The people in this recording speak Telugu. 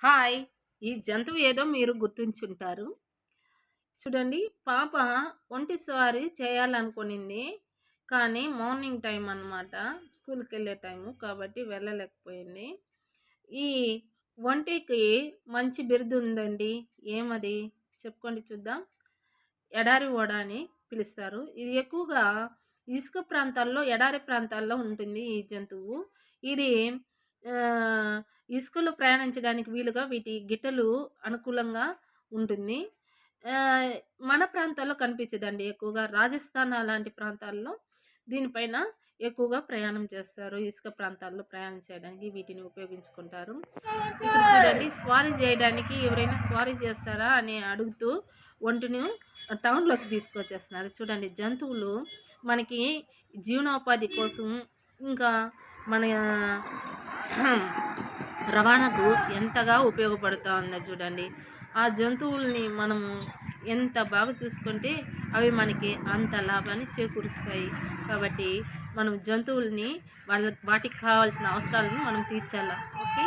హాయ్! ఈ జంతువు ఏదో మీరు గుర్తుంచుంటారు. చూడండి, పాప ఒంటి సవారీ చేయాలనుకునింది. కానీ మార్నింగ్ టైం అన్నమాట. స్కూల్‌కెళ్ళే టైము కాబట్టి వెళ్ళలేకపోయింది. ఈ ఒంటెకి మంచి బిరుదుందండి. ఏమది? చెప్పుకోండి చూద్దాం. ఎడారి ఓడ అని పిలుస్తారు. ఇది ఎక్కువగా ఇసుక ప్రాంతాల్లో, ఎడారి ప్రాంతాల్లో ఉంటుంది ఈ జంతువు. ఇది ఆహ్, ఇసుకలో ప్రయాణించడానికి వీలుగా వీటి గిట్టలు అనుకూలంగా ఉంటుంది. ఆహ్, మన ప్రాంతాల్లో కనిపించదండి ఎక్కువగా. రాజస్థాన్ అలాంటి ప్రాంతాల్లో దీనిపైన ఎక్కువగా ప్రయాణం చేస్తారు. ఇసుక ప్రాంతాల్లో ప్రయాణం చేయడానికి వీటిని ఉపయోగించుకుంటారు. ఇక్కడ చూడండి, స్వారీ చేయడానికి ఎవరైనా స్వారీ చేస్తారా అని అడుగుతూ ఒంటెను టౌన్‌లోకి తీసుకొచ్చేస్తున్నారు. చూడండి, జంతువులు మనకి జీవనోపాధి కోసం, ఇంకా మన రవాణాకు ఎంతగా ఉపయోగపడుతా ఉందో చూడండి. ఆ జంతువుల్ని మనము ఎంత బాగా చూసుకుంటే అవి మనకి అంత లాభాన్ని చేకూరుస్తాయి. కాబట్టి మనం జంతువుల్ని వాటికి కావాల్సిన అవసరాలను మనం తీర్చాల. ఓకే.